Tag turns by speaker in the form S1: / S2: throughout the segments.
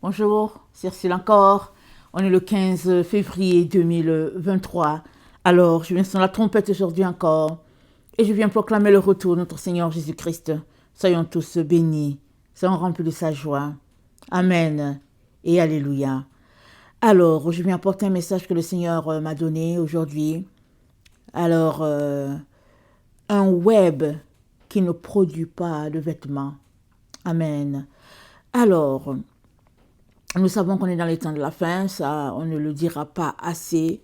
S1: Bonjour, c'est Cyril encore. On est le 15 février 2023. Alors, je viens sur la trompette aujourd'hui encore et je viens proclamer le retour de notre Seigneur Jésus-Christ. Soyons tous bénis, soyons remplis de sa joie. Amen et Alléluia. Alors, je viens apporter un message que le Seigneur m'a donné aujourd'hui. Alors, un web qui ne produit pas de vêtements. Amen. Alors, nous savons qu'on est dans les temps de la fin, ça, on ne le dira pas assez.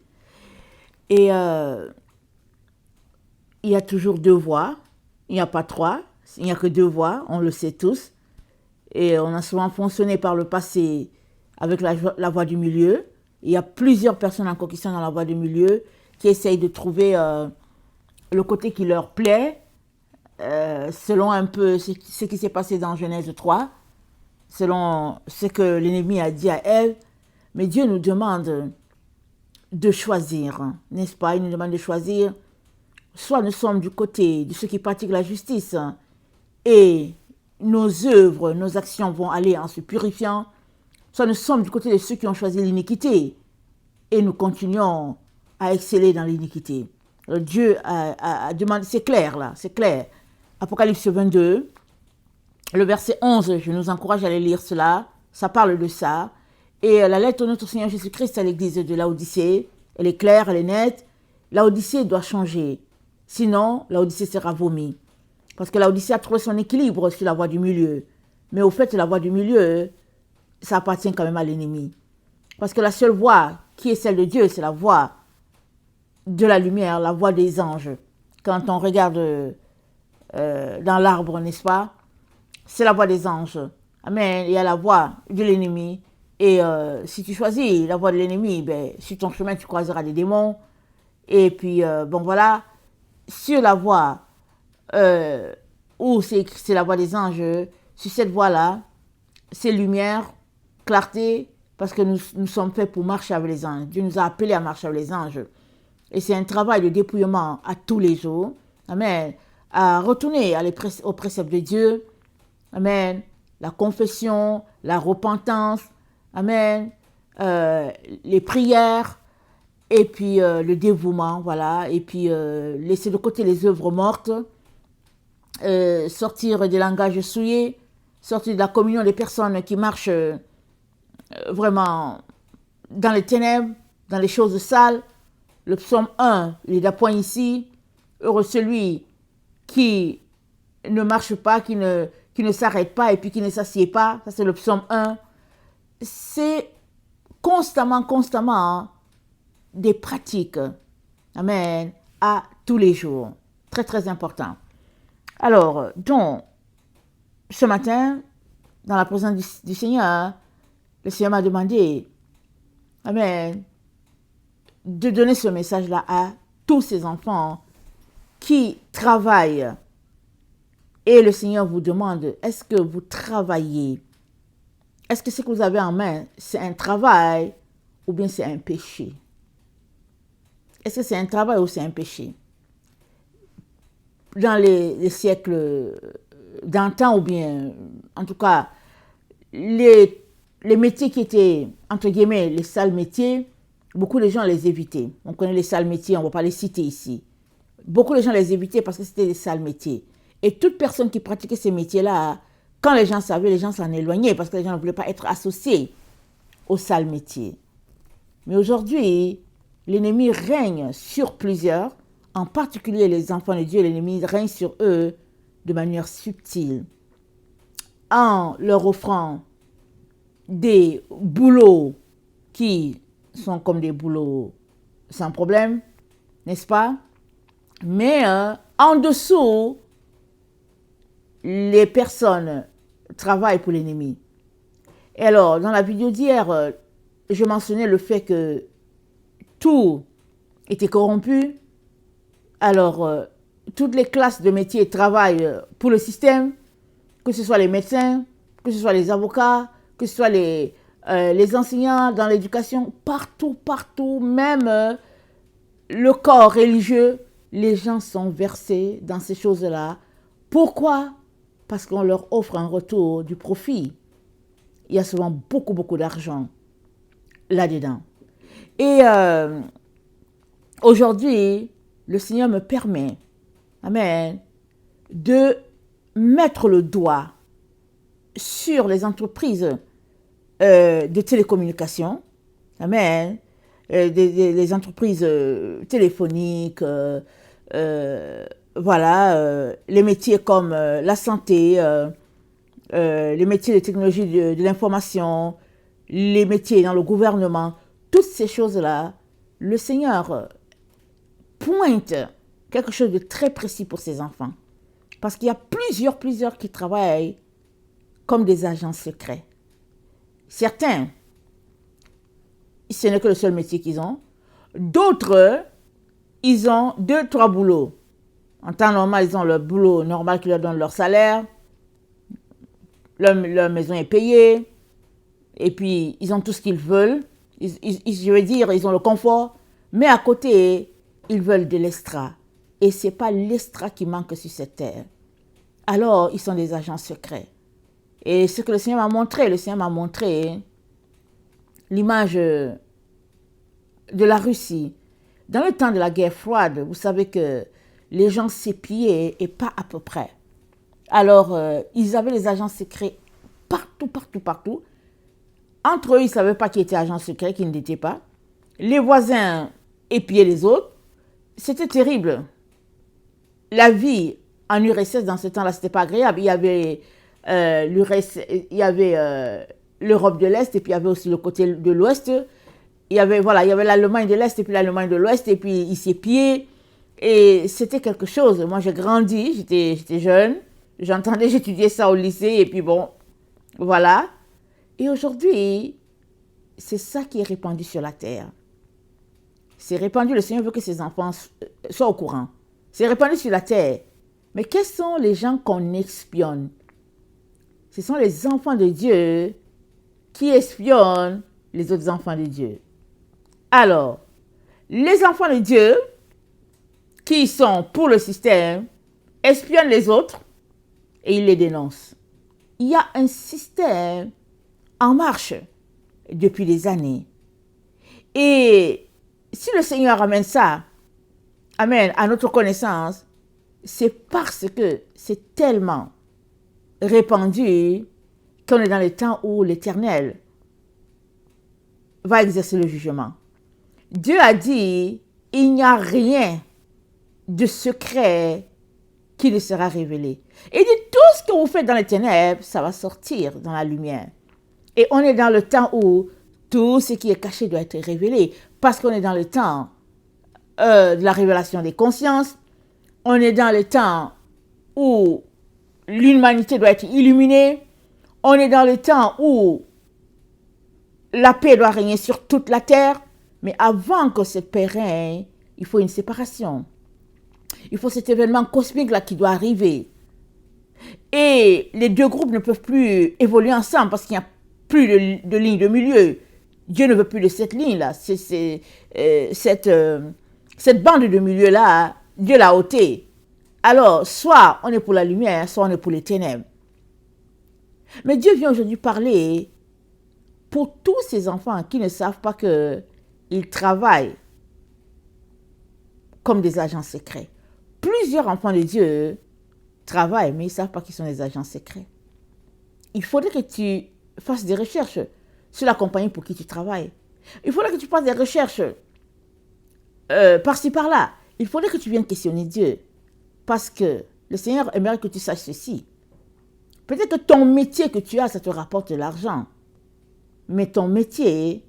S1: Et il y a toujours deux voix, il n'y a pas trois, il n'y a que deux voix, on le sait tous. Et on a souvent fonctionné par le passé avec la voie du milieu. Il y a plusieurs personnes encore qui sont dans la voie du milieu, qui essayent de trouver le côté qui leur plaît, selon un peu ce qui s'est passé dans Genèse 3. Selon ce que l'ennemi a dit à Ève, mais Dieu nous demande de choisir, n'est-ce pas? Il nous demande de choisir. Soit nous sommes du côté de ceux qui pratiquent la justice et nos œuvres, nos actions vont aller en se purifiant, soit nous sommes du côté de ceux qui ont choisi l'iniquité et nous continuons à exceller dans l'iniquité. Dieu a demandé, c'est clair là, c'est clair. Apocalypse 22. Le verset 11, je nous encourage à aller lire cela. Ça parle de ça. Et la lettre de notre Seigneur Jésus-Christ à l'église de Laodicée, elle est claire, elle est nette. Laodicée doit changer. Sinon, Laodicée sera vomie. Parce que Laodicée a trouvé son équilibre sur la voie du milieu. Mais au fait, la voie du milieu, ça appartient quand même à l'ennemi. Parce que la seule voie qui est celle de Dieu, c'est la voie de la lumière, la voie des anges. Quand on regarde dans l'arbre, n'est-ce pas? C'est la voie des anges. Amen. Il y a la voie de l'ennemi. Et si tu choisis la voie de l'ennemi, ben, sur ton chemin, tu croiseras des démons. Et puis, bon voilà, sur la voie où c'est la voie des anges, sur cette voie-là, c'est lumière, clarté, parce que nous sommes faits pour marcher avec les anges. Dieu nous a appelés à marcher avec les anges. Et c'est un travail de dépouillement à tous les jours. Amen. À retourner aux préceptes de Dieu. Amen. La confession, la repentance, amen. Les prières, et puis le dévouement, voilà. Et puis laisser de côté les œuvres mortes, sortir des langages souillés, sortir de la communion des personnes qui marchent vraiment dans les ténèbres, dans les choses sales. Le psaume 1, il est d'appoint ici. Heureux celui qui ne marche pas, qui ne s'arrête pas et puis qui ne s'assied pas. Ça, c'est le psaume 1. C'est constamment, hein, des pratiques. Amen. À tous les jours. Très, très important. Alors, donc, ce matin, dans la présence du Seigneur, le Seigneur m'a demandé, amen, de donner ce message-là à tous ces enfants qui travaillent. Et le Seigneur vous demande, est-ce que vous travaillez? Est-ce que ce que vous avez en main, c'est un travail ou bien c'est un péché? Est-ce que c'est un travail ou c'est un péché? Dans les siècles d'antan ou bien, en tout cas, les métiers qui étaient, entre guillemets, les sales métiers, beaucoup de gens les évitaient. On connaît les sales métiers, on ne va pas les citer ici. Beaucoup de gens les évitaient parce que c'était des sales métiers. Et toute personne qui pratiquait ces métiers-là, quand les gens savaient, les gens s'en éloignaient parce que les gens ne voulaient pas être associés aux sales métiers. Mais aujourd'hui, l'ennemi règne sur plusieurs, en particulier les enfants de Dieu, l'ennemi règne sur eux de manière subtile, en leur offrant des boulots qui sont comme des boulots sans problème, n'est-ce pas? Mais en dessous, les personnes travaillent pour l'ennemi. Et alors, dans la vidéo d'hier, je mentionnais le fait que tout était corrompu. Alors, toutes les classes de métiers travaillent pour le système, que ce soit les médecins, que ce soit les avocats, que ce soit les enseignants dans l'éducation, partout, même le corps religieux, les gens sont versés dans ces choses-là. Pourquoi? Parce qu'on leur offre un retour du profit. il y a souvent beaucoup, beaucoup d'argent là-dedans. Et aujourd'hui, le Seigneur me permet, amen, de mettre le doigt sur les entreprises de télécommunications, amen, les entreprises téléphoniques, voilà, les métiers comme la santé, les métiers de technologie de l'information, les métiers dans le gouvernement, toutes ces choses-là, le Seigneur pointe quelque chose de très précis pour ses enfants. Parce qu'il y a plusieurs qui travaillent comme des agents secrets. Certains, ce n'est que le seul métier qu'ils ont. D'autres, ils ont 2, 3 boulots. En temps normal, ils ont le boulot normal qui leur donne leur salaire. Leur maison est payée. Et puis, ils ont tout ce qu'ils veulent. Je veux dire, ils ont le confort. Mais à côté, ils veulent de l'extra. Et ce n'est pas l'extra qui manque sur cette terre. Alors, ils sont des agents secrets. Et ce que le Seigneur m'a montré l'image de la Russie. Dans le temps de la guerre froide, vous savez que les gens s'épiaient et pas à peu près. Alors, ils avaient les agents secrets partout. Entre eux, ils ne savaient pas qui était agent secret, qui ne l'était pas. Les voisins épiaient les autres. C'était terrible. La vie en URSS, dans ce temps-là, ce n'était pas agréable. Il y avait l'Europe de l'Est et puis il y avait aussi le côté de l'Ouest. Il y avait l'Allemagne de l'Est et puis l'Allemagne de l'Ouest et puis ils s'épiaient. Et c'était quelque chose. Moi, j'ai grandi, j'étais jeune. J'étudiais ça au lycée et puis bon, voilà. Et aujourd'hui, c'est ça qui est répandu sur la terre. C'est répandu, le Seigneur veut que ses enfants soient au courant. C'est répandu sur la terre. Mais quels sont les gens qu'on espionne? Ce sont les enfants de Dieu qui espionnent les autres enfants de Dieu. Alors, les enfants de Dieu qui sont pour le système espionnent les autres et ils les dénoncent. Il y a un système en marche depuis des années. Et si le Seigneur amène ça, amène à notre connaissance, c'est parce que c'est tellement répandu qu'on est dans le temps où l'Éternel va exercer le jugement. Dieu a dit, il n'y a rien de secret qui ne sera révélé. Et dit, tout ce que vous faites dans les ténèbres, ça va sortir dans la lumière. Et on est dans le temps où tout ce qui est caché doit être révélé. Parce qu'on est dans le temps de la révélation des consciences. On est dans le temps où l'humanité doit être illuminée. On est dans le temps où la paix doit régner sur toute la terre. Mais avant que cette paix règne, il faut une séparation. Il faut cet événement cosmique-là qui doit arriver. Et les deux groupes ne peuvent plus évoluer ensemble parce qu'il n'y a plus de ligne de milieu. Dieu ne veut plus de cette ligne-là. Cette bande de milieu-là, Dieu l'a ôtée. Alors, soit on est pour la lumière, soit on est pour les ténèbres. Mais Dieu vient aujourd'hui parler pour tous ces enfants qui ne savent pas qu'ils travaillent comme des agents secrets. Plusieurs enfants de Dieu travaillent, mais ils ne savent pas qu'ils sont des agents secrets. Il faudrait que tu fasses des recherches sur la compagnie pour qui tu travailles. Il faudrait que tu fasses des recherches par-ci, par-là. Il faudrait que tu viennes questionner Dieu. Parce que le Seigneur aimerait que tu saches ceci. Peut-être que ton métier que tu as, ça te rapporte de l'argent. Mais ton métier,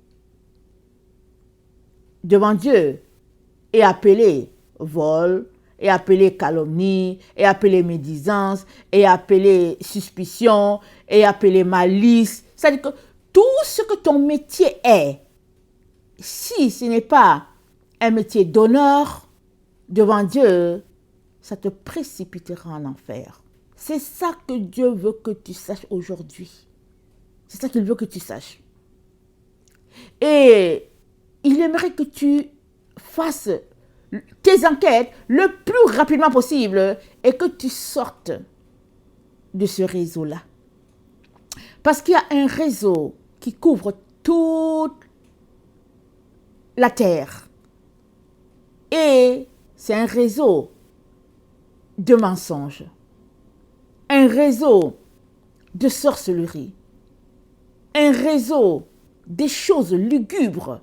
S1: devant Dieu, est appelé vol, est appelé calomnie, est appelé médisance, est appelé suspicion, est appelé malice. C'est-à-dire que tout ce que ton métier est, si ce n'est pas un métier d'honneur devant Dieu, ça te précipitera en enfer. C'est ça que Dieu veut que tu saches aujourd'hui. C'est ça qu'il veut que tu saches. Et il aimerait que tu fasses tes enquêtes le plus rapidement possible et que tu sortes de ce réseau-là. Parce qu'il y a un réseau qui couvre toute la terre. Et c'est un réseau de mensonges. Un réseau de sorcellerie. Un réseau des choses lugubres.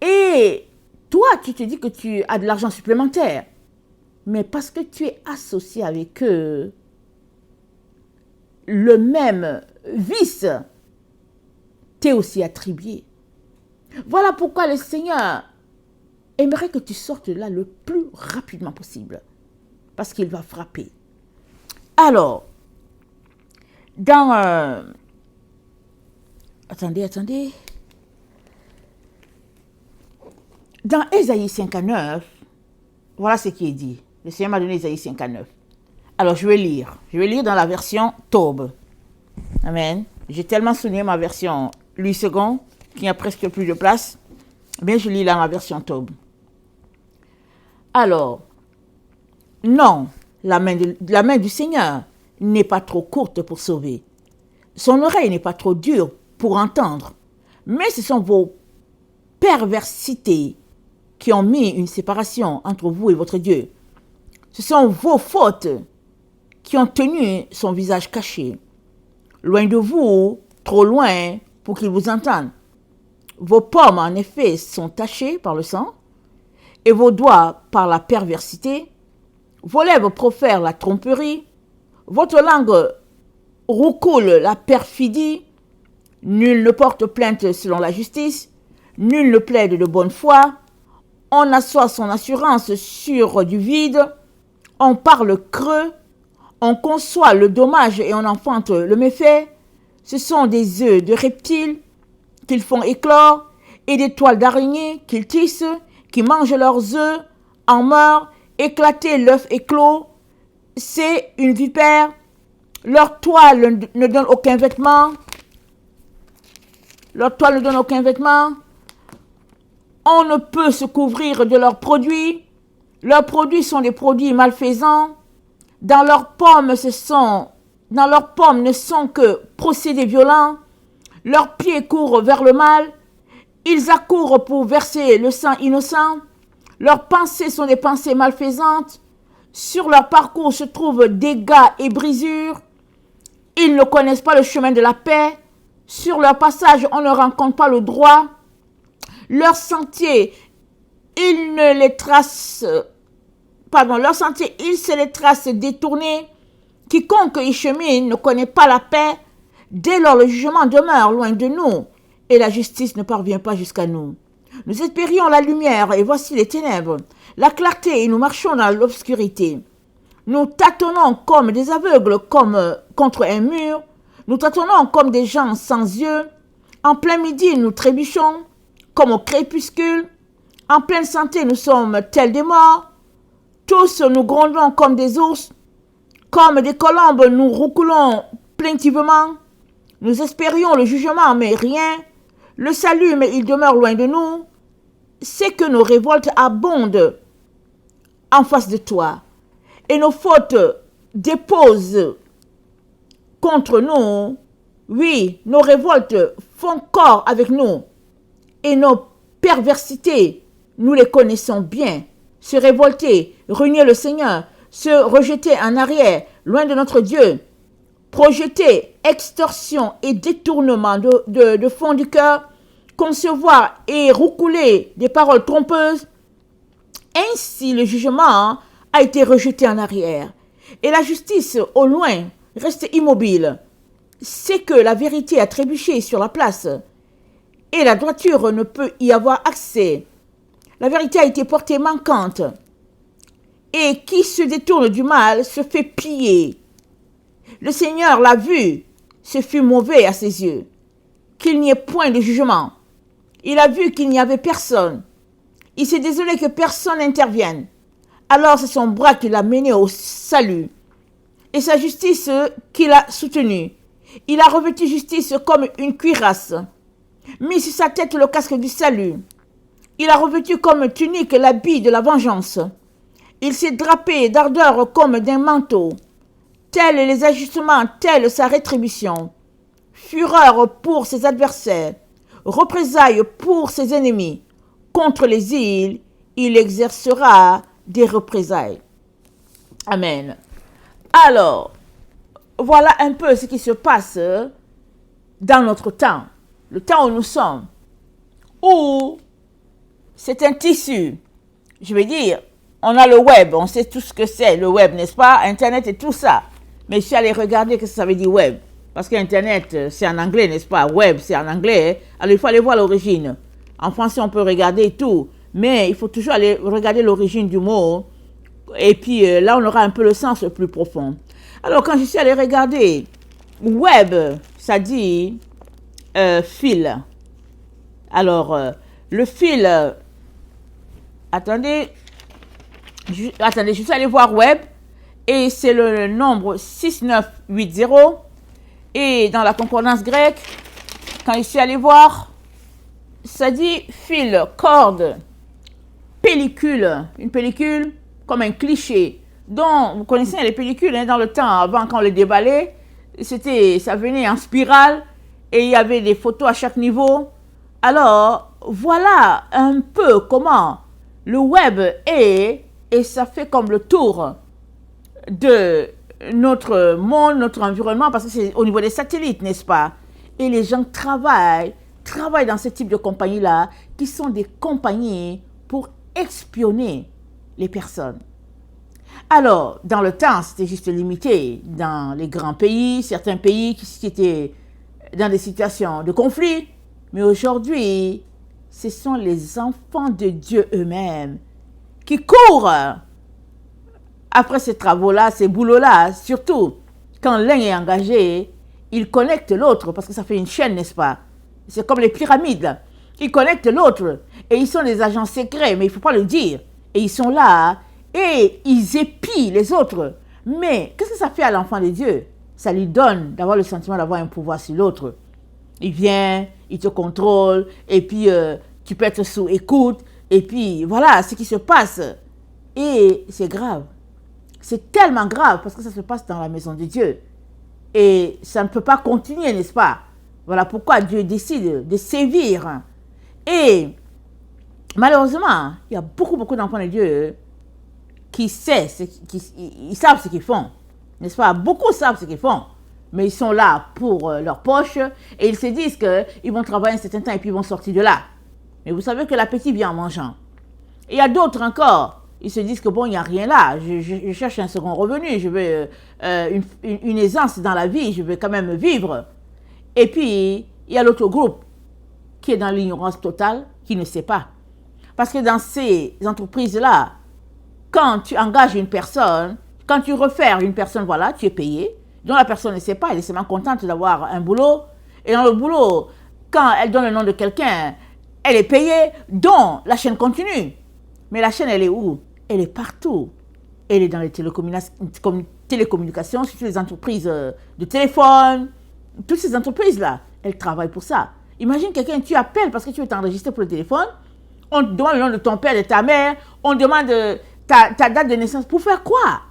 S1: Et toi, tu te dis que tu as de l'argent supplémentaire. Mais parce que tu es associé avec eux, le même vice t'est aussi attribué. Voilà pourquoi le Seigneur aimerait que tu sortes de là le plus rapidement possible. Parce qu'il va frapper. Alors, dans... Attendez. Dans Ésaïe 59, voilà ce qui est dit. Le Seigneur m'a donné Ésaïe 59. Alors, je vais lire. Je vais lire dans la version Taube. Amen. J'ai tellement souligné ma version Louis II qu'il n'y a presque plus de place. Mais je lis dans la version Taube. Alors, non, la main du Seigneur n'est pas trop courte pour sauver. Son oreille n'est pas trop dure pour entendre. Mais ce sont vos perversités qui ont mis une séparation entre vous et votre Dieu. Ce sont vos fautes qui ont tenu son visage caché. Loin de vous, trop loin pour qu'il vous entende. Vos pommes, en effet, sont tachées par le sang, et vos doigts par la perversité. Vos lèvres profèrent la tromperie. Votre langue roucoule la perfidie. Nul ne porte plainte selon la justice. Nul ne plaide de bonne foi. On assoit son assurance sur du vide. On parle creux. On conçoit le dommage et on enfante le méfait. Ce sont des œufs de reptiles qu'ils font éclore et des toiles d'araignées qu'ils tissent, qui mangent leurs œufs, en meurent, éclater l'œuf éclos. C'est une vipère. Leur toile ne donne aucun vêtement. Leur toile ne donne aucun vêtement. On ne peut se couvrir de leurs produits. Leurs produits sont des produits malfaisants. Dans leurs pommes ne sont que procédés violents. Leurs pieds courent vers le mal. Ils accourent pour verser le sang innocent. Leurs pensées sont des pensées malfaisantes. Sur leur parcours se trouvent dégâts et brisures. Ils ne connaissent pas le chemin de la paix. Sur leur passage, on ne rencontre pas le droit. Leurs sentiers, ils se les tracent détournés. Quiconque y chemine ne connaît pas la paix. Dès lors, le jugement demeure loin de nous et la justice ne parvient pas jusqu'à nous. Nous espérions la lumière et voici les ténèbres, la clarté et nous marchons dans l'obscurité. Nous tâtonnons comme des aveugles, comme contre un mur. Nous tâtonnons comme des gens sans yeux. En plein midi, nous trébuchons comme au crépuscule. En pleine santé, nous sommes tels des morts. Tous nous grondons comme des ours. Comme des colombes, nous roucoulons plaintivement. Nous espérions le jugement, mais rien. Le salut, mais il demeure loin de nous. C'est que nos révoltes abondent en face de toi. Et nos fautes déposent contre nous. Oui, nos révoltes font corps avec nous. Et nos perversités, nous les connaissons bien. Se révolter, renier le Seigneur, se rejeter en arrière, loin de notre Dieu, projeter extorsion et détournement de fond du cœur, concevoir et roucouler des paroles trompeuses. Ainsi, le jugement a été rejeté en arrière et la justice, au loin, reste immobile. C'est que la vérité a trébuché sur la place et la droiture ne peut y avoir accès. La vérité a été portée manquante. Et qui se détourne du mal se fait piller. Le Seigneur l'a vu, ce fut mauvais à ses yeux, qu'il n'y ait point de jugement. Il a vu qu'il n'y avait personne. Il s'est désolé que personne n'intervienne. Alors c'est son bras qui l'a mené au salut, et sa justice qui l'a soutenu. Il a revêtu justice comme une cuirasse, mis sur sa tête le casque du salut. Il a revêtu comme tunique l'habit de la vengeance. Il s'est drapé d'ardeur comme d'un manteau. Tels les ajustements, telle sa rétribution. fureur pour ses adversaires, représailles pour ses ennemis. Contre les îles, il exercera des représailles. Amen. Alors, voilà un peu ce qui se passe dans notre temps, le temps où nous sommes, où c'est un tissu. Je veux dire, on a le web, on sait tout ce que c'est le web, n'est-ce pas? Internet et tout ça. Mais je suis allé regarder ce que ça veut dire web. Parce qu'Internet, c'est en anglais, n'est-ce pas? Web, c'est en anglais. Alors, il faut aller voir l'origine. En français, on peut regarder tout. Mais il faut toujours aller regarder l'origine du mot. Et puis, là, on aura un peu le sens plus profond. Alors, quand je suis allé regarder, web, ça dit fil. Alors, le fil... Attendez, je suis allé voir web. Et c'est le nombre 6980. Et dans la concordance grecque, quand je suis allé voir, ça dit fil, corde, pellicule. Une pellicule comme un cliché. Donc, vous connaissez les pellicules, hein, dans le temps, avant quand on les déballait, ça venait en spirale et il y avait des photos à chaque niveau. Alors, voilà un peu comment le web est, et ça fait comme le tour de notre monde, notre environnement, parce que c'est au niveau des satellites, n'est-ce pas? Et les gens travaillent dans ce type de compagnies-là, qui sont des compagnies pour espionner les personnes. Alors, dans le temps, c'était juste limité. Dans les grands pays, certains pays qui étaient dans des situations de conflit. Mais aujourd'hui, ce sont les enfants de Dieu eux-mêmes qui courent après ces travaux-là, ces boulots-là. Surtout, quand l'un est engagé, il connecte l'autre, parce que ça fait une chaîne, n'est-ce pas? C'est comme les pyramides. Ils connectent l'autre. Et ils sont des agents secrets, mais il ne faut pas le dire. Et ils sont là, et ils épient les autres. Mais qu'est-ce que ça fait à l'enfant de Dieu? Ça lui donne d'avoir le sentiment d'avoir un pouvoir sur l'autre. Il vient, il te contrôle, et puis tu peux être sous écoute, et puis voilà ce qui se passe. Et c'est grave. C'est tellement grave parce que ça se passe dans la maison de Dieu. Et ça ne peut pas continuer, n'est-ce pas? Voilà pourquoi Dieu décide de sévir. Et malheureusement, il y a beaucoup d'enfants de Dieu qui savent ce qu'ils font. N'est-ce pas? Beaucoup savent ce qu'ils font. Mais ils sont là pour leur poche et ils se disent qu'ils vont travailler un certain temps et puis ils vont sortir de là. Mais vous savez que l'appétit vient en mangeant. Et il y a d'autres encore. Ils se disent que bon, il n'y a rien là. Je cherche un second revenu. Je veux une aisance dans la vie. Je veux quand même vivre. Et puis, il y a l'autre groupe qui est dans l'ignorance totale, qui ne sait pas. Parce que dans ces entreprises-là, quand tu engages une personne, quand tu refères une personne, voilà, tu es payé. Donc la personne ne sait pas, elle est seulement contente d'avoir un boulot. Et dans le boulot, quand elle donne le nom de quelqu'un, elle est payée, donc la chaîne continue. Mais la chaîne, elle est où? Elle est partout. Elle est dans les télécommunications, surtout les entreprises de téléphone. Toutes ces entreprises-là, elles travaillent pour ça. Imagine quelqu'un, tu appelles parce que tu veux t'enregistrer pour le téléphone. On te demande le nom de ton père, de ta mère. On te demande ta date de naissance. Pour faire quoi?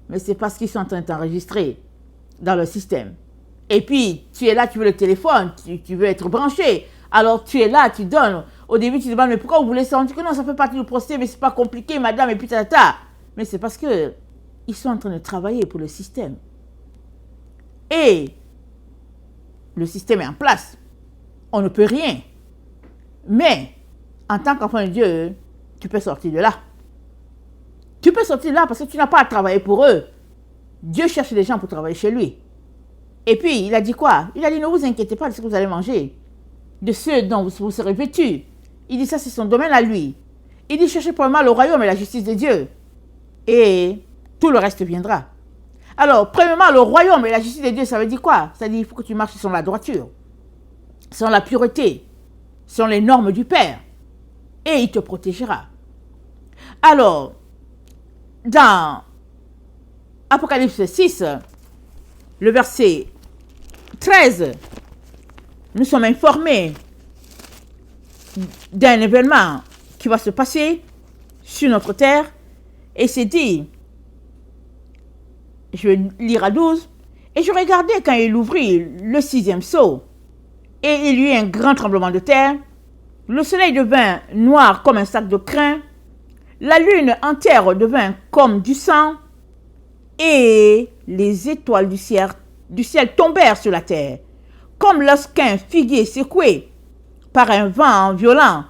S1: Mais c'est parce qu'ils sont en train de t'enregistrer dans le système. Et puis, tu es là, tu veux le téléphone, tu veux être branché. Alors, tu es là, tu donnes. Au début, tu demandes, mais pourquoi vous voulez ça? On dit que non, ça fait partie du procès, mais c'est pas compliqué, madame, et puis tata. Mais c'est parce que ils sont en train de travailler pour le système. Et le système est en place. On ne peut rien. Mais, en tant qu'enfant de Dieu, tu peux sortir de là. Tu peux sortir de là parce que tu n'as pas à travailler pour eux. Dieu cherche des gens pour travailler chez lui. Et puis, il a dit quoi? Il a dit, ne vous inquiétez pas de ce que vous allez manger, de ce dont vous serez vêtus. Il dit, ça, c'est son domaine à lui. Il dit, cherchez premièrement le royaume et la justice de Dieu. Et tout le reste viendra. Alors, premièrement, le royaume et la justice de Dieu, ça veut dire quoi? Ça veut dire qu'il faut que tu marches sur la droiture, sur la pureté, sur les normes du Père. Et il te protégera. Alors, dans Apocalypse 6, le verset 13, nous sommes informés d'un événement qui va se passer sur notre terre. Et c'est dit, je vais lire à 12, et je regardais quand il ouvrit le 6e sceau, et il y eut un grand tremblement de terre. Le soleil devint noir comme un sac de crin. La lune entière devint comme du sang. Et les étoiles du ciel tombèrent sur la terre, comme lorsqu'un figuier secoué par un vent violent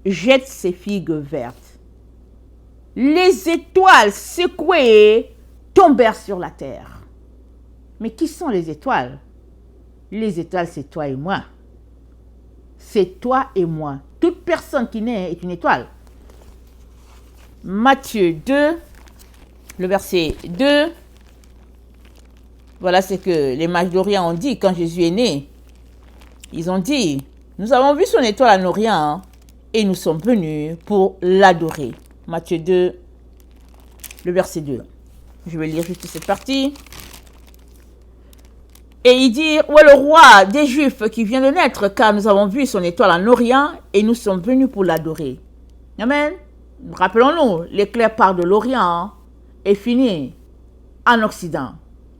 S1: jette ses figues vertes. Les étoiles secouées tombèrent sur la terre. Mais qui sont les étoiles? Les étoiles, c'est toi et moi. C'est toi et moi. Toute personne qui naît est une étoile. Matthieu 2, le verset 2. Voilà ce que les mages d'Orient ont dit quand Jésus est né. Ils ont dit, nous avons vu son étoile en Orient et nous sommes venus pour l'adorer. Matthieu 2, le verset 2. Je vais lire juste cette partie. Et il dit, où est le roi des Juifs qui vient de naître, car nous avons vu son étoile en Orient et nous sommes venus pour l'adorer. Amen. Rappelons-nous, l'éclair part de l'Orient et finit en Occident.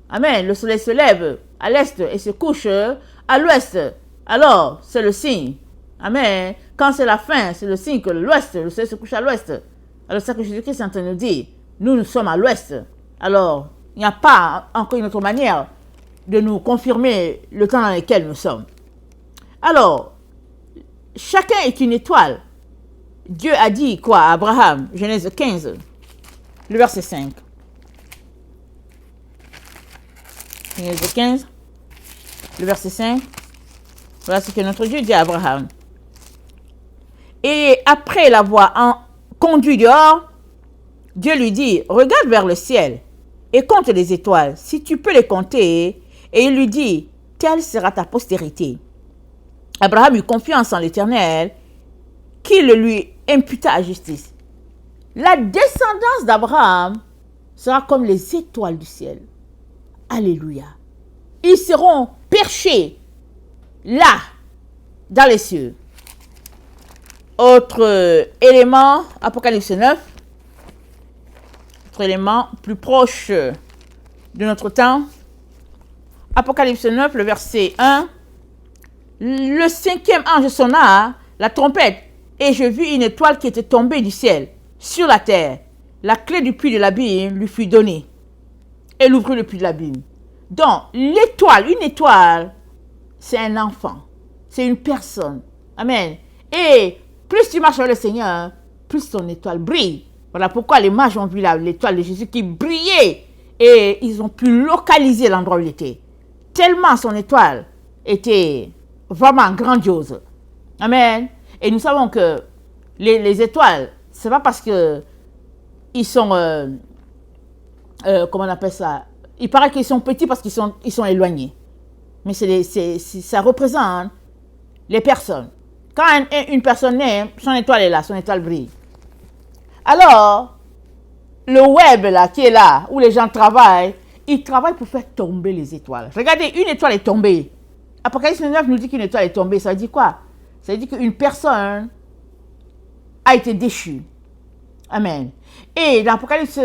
S1: Amen. Le soleil se lève à l'est et se couche à l'ouest. Alors, c'est le signe. Amen. Quand c'est la fin, c'est le signe que l'ouest, le soleil se couche à l'ouest. Alors, c'est ça que Jésus-Christ est en train de nous dire. Nous sommes à l'ouest. Alors, il n'y a pas encore une autre manière de nous confirmer le temps dans lequel nous sommes. Alors, chacun est une étoile. Dieu a dit quoi à Abraham? Genèse 15, le verset 5. Genèse 15, le verset 5. Voilà ce que notre Dieu dit à Abraham. Et après l'avoir conduit dehors, Dieu lui dit, regarde vers le ciel et compte les étoiles, si tu peux les compter. Et il lui dit, telle sera ta postérité. Abraham eut confiance en l'Éternel, qui le lui imputa à justice. La descendance d'Abraham sera comme les étoiles du ciel. Alléluia. Ils seront perchés là, dans les cieux. Autre élément, Apocalypse 9. Autre élément plus proche de notre temps. Apocalypse 9, le verset 1. Le cinquième ange sonna la trompette, et je vis une étoile qui était tombée du ciel sur la terre. La clé du puits de l'abîme lui fut donnée. Elle ouvrit le puits de l'abîme. Donc, l'étoile, une étoile, c'est un enfant. C'est une personne. Amen. Et plus tu marches avec le Seigneur, plus ton étoile brille. Voilà pourquoi les mages ont vu l'étoile de Jésus qui brillait. Et ils ont pu localiser l'endroit où il était. Tellement son étoile était vraiment grandiose. Amen. Et nous savons que les étoiles, c'est pas parce que ils sont, comment on appelle ça? Il paraît qu'ils sont petits parce qu'ils sont éloignés. Mais ça représente les personnes. Quand une personne naît, son étoile est là, son étoile brille. Alors, le web là, qui est là, où les gens travaillent, ils travaillent pour faire tomber les étoiles. Regardez, une étoile est tombée. Apocalypse 9 nous dit qu'une étoile est tombée. Ça veut dire quoi? Ça veut dire qu'une personne a été déchue. Amen. Et dans Apocalypse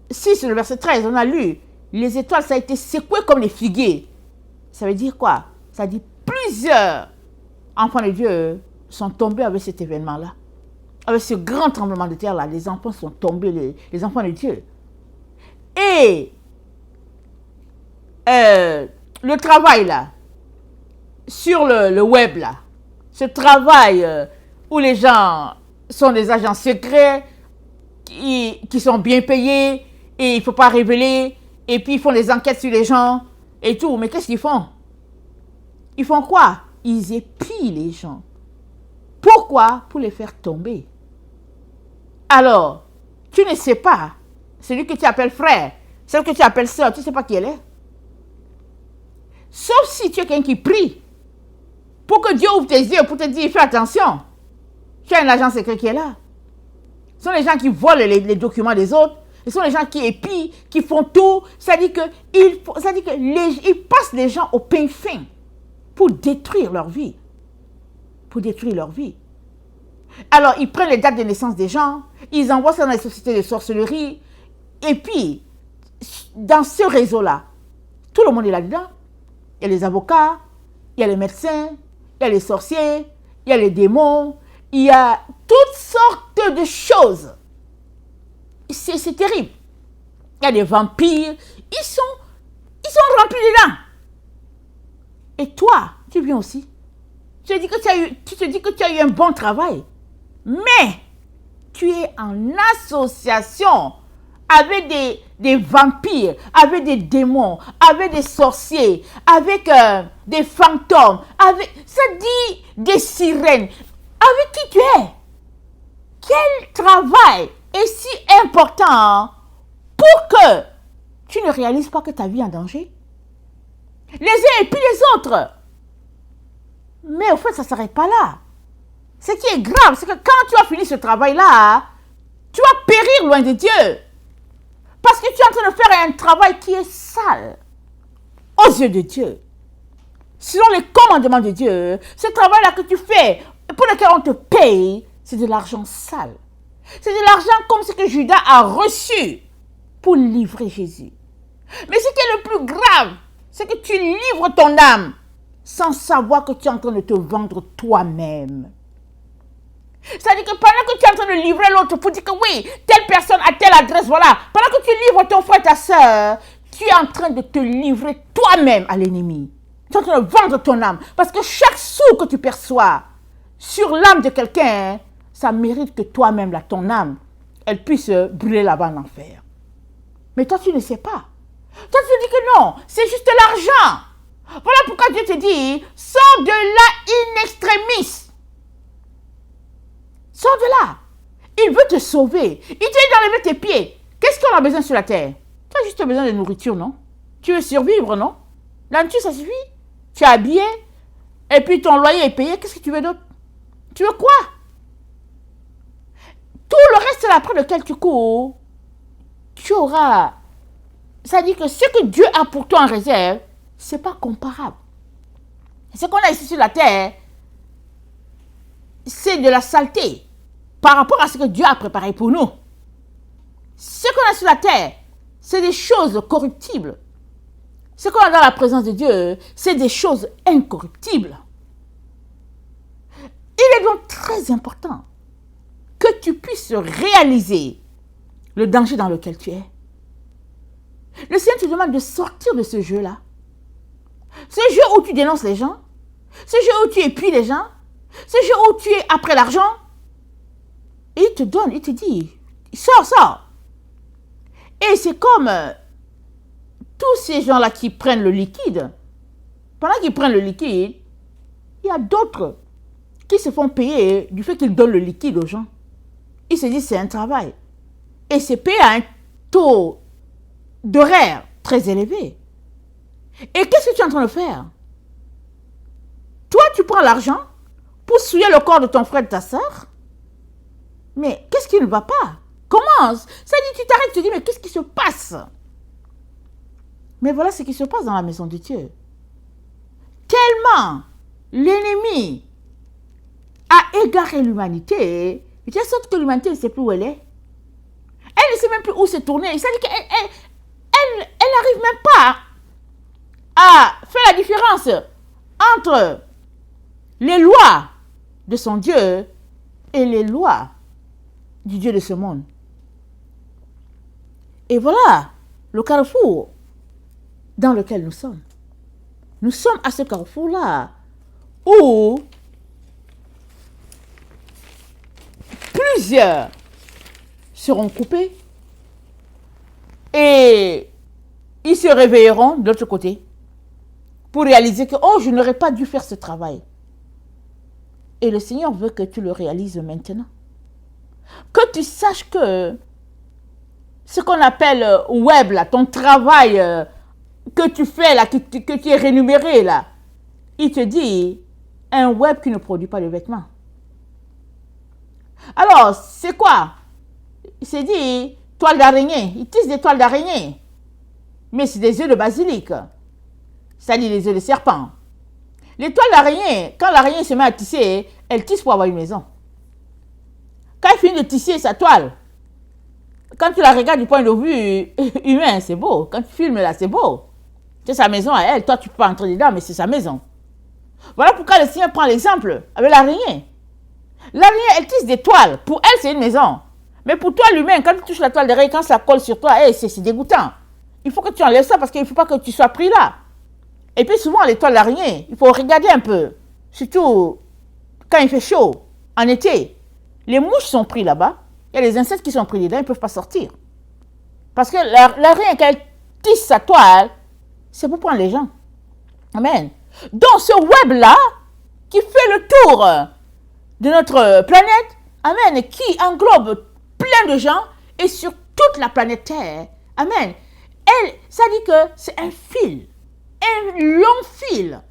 S1: 6, le verset 13, on a lu, les étoiles, ça a été secoué comme les figuiers. Ça veut dire quoi? Ça dit plusieurs enfants de Dieu sont tombés avec cet événement-là. Avec ce grand tremblement de terre-là, les enfants sont tombés, les enfants de Dieu. Et le travail là, sur le web là, ce travail où les gens sont des agents secrets qui sont bien payés et il ne faut pas révéler, et puis ils font des enquêtes sur les gens et tout. Mais qu'est-ce qu'ils font? Ils font quoi? Ils épient les gens. Pourquoi? Pour les faire tomber. Alors, tu ne sais pas, celui que tu appelles frère, celle que tu appelles sœur, tu ne sais pas qui elle est. Sauf si tu es quelqu'un qui prie pour que Dieu ouvre tes yeux, pour te dire, fais attention. Tu as un agent secret qui est là. Ce sont les gens qui volent les documents des autres. Ce sont les gens qui épient, qui font tout. Ça dit qu'ils passent les gens au pain fin pour détruire leur vie. Pour détruire leur vie. Alors, ils prennent les dates de naissance des gens, ils envoient ça dans les sociétés de sorcellerie. Et puis, dans ce réseau-là, tout le monde est là-dedans. Il y a les avocats, il il y a les médecins, il y a les sorciers, il y a les démons, il y a toutes sortes de choses. C'est terrible. Il y a des vampires, ils sont remplis dedans. Et toi, tu viens aussi. Tu te dis que tu as eu un bon travail. Mais tu es en association avec des vampires, avec des démons, avec des sorciers, avec des fantômes, ça dit des sirènes. Avec qui tu es? Quel travail est si important pour que tu ne réalises pas que ta vie est en danger? Les uns et puis les autres. Mais au fait, ça ne s'arrête pas là. Ce qui est grave, c'est que quand tu as fini ce travail-là, tu vas périr loin de Dieu. Parce que tu es en train de faire un travail qui est sale aux yeux de Dieu. Selon les commandements de Dieu, ce travail-là que tu fais, pour lequel on te paye, c'est de l'argent sale. C'est de l'argent comme ce que Judas a reçu pour livrer Jésus. Mais ce qui est le plus grave, c'est que tu livres ton âme sans savoir que tu es en train de te vendre toi-même. C'est-à-dire que pendant que tu es en train de livrer l'autre pour dire que oui, telle personne a telle adresse, voilà. Pendant que tu livres ton frère, ta soeur, tu es en train de te livrer toi-même à l'ennemi. Tu es en train de vendre ton âme. Parce que chaque sou que tu perçois sur l'âme de quelqu'un, ça mérite que toi-même, là, ton âme, elle puisse brûler là-bas en enfer. Mais toi, tu ne sais pas. Toi, tu te dis que non, c'est juste l'argent. Voilà pourquoi Dieu te dit, sors de là in extremis. Sors de là. Il veut te sauver. Il te dit d'enlever tes pieds. Qu'est-ce qu'on a besoin sur la terre? Tu as juste besoin de nourriture, non? Tu veux survivre, non? La nourriture, ça suffit. Tu es habillé. Et puis ton loyer est payé. Qu'est-ce que tu veux d'autre? Tu veux quoi? Tout le reste là, après lequel tu cours, tu auras... Ça dit que ce que Dieu a pour toi en réserve, ce n'est pas comparable. Ce qu'on a ici sur la terre, c'est de la saleté par rapport à ce que Dieu a préparé pour nous. Ce qu'on a sur la terre, c'est des choses corruptibles. Ce qu'on a dans la présence de Dieu, c'est des choses incorruptibles. Il est donc très important que tu puisses réaliser le danger dans lequel tu es. Le Seigneur te demande de sortir de ce jeu-là. Ce jeu où tu dénonces les gens, ce jeu où tu épuies les gens, ce jeu où tu es après l'argent. Et il te donne, il te dit, sors. Et c'est comme tous ces gens-là qui prennent le liquide. Pendant qu'ils prennent le liquide, il y a d'autres qui se font payer du fait qu'ils donnent le liquide aux gens. Ils se disent c'est un travail. Et c'est payé à un taux d'horaire très élevé. Et qu'est-ce que tu es en train de faire? Toi, tu prends l'argent pour souiller le corps de ton frère et de ta soeur. Mais qu'est-ce qui ne va pas? Comment? Ça dit, tu t'arrêtes, tu te dis, mais qu'est-ce qui se passe? Mais voilà ce qui se passe dans la maison de Dieu. Tellement l'ennemi a égaré l'humanité, de telle sorte que l'humanité ne sait plus où elle est. Elle ne sait même plus où se tourner. Ça dit qu'elle n'arrive même pas à faire la différence entre les lois de son Dieu et les lois du Dieu de ce monde. Et voilà le carrefour dans lequel nous sommes. Nous sommes à ce carrefour-là où plusieurs seront coupés et ils se réveilleront de l'autre côté pour réaliser que, oh, je n'aurais pas dû faire ce travail. Et le Seigneur veut que tu le réalises maintenant. Que tu saches que ce qu'on appelle web, là, ton travail que tu fais, là, que tu es rémunéré, là, il te dit, un web qui ne produit pas de vêtements. Alors, c'est quoi? Il s'est dit, toile d'araignée. Il tisse des toiles d'araignée. Mais c'est des œufs de basilic. C'est-à-dire des œufs de serpent. Les toiles d'araignée, quand l'araignée se met à tisser, elle tisse pour avoir une maison. Quand elle finit de tisser sa toile, quand tu la regardes du point de vue humain, c'est beau. Quand tu filmes là, c'est beau. C'est sa maison à elle. Toi, tu peux pas entrer dedans, mais c'est sa maison. Voilà pourquoi le Seigneur prend l'exemple avec l'araignée. L'araignée, elle tisse des toiles. Pour elle, c'est une maison. Mais pour toi, l'humain, quand tu touches la toile d'araignée, quand ça colle sur toi, hey, c'est dégoûtant. Il faut que tu enlèves ça parce qu'il ne faut pas que tu sois pris là. Et puis souvent, les toiles d'araignée, il faut regarder un peu. Surtout quand il fait chaud, en été. Les mouches sont prises là-bas. Il y a les insectes qui sont pris dedans, ils ne peuvent pas sortir. Parce que l'araignée, quand elle tisse sa toile, c'est pour prendre les gens. Amen. Donc ce web-là, qui fait le tour de notre planète, amen, qui englobe plein de gens et sur toute la planète Terre, amen, ça dit que c'est un fil, un long fil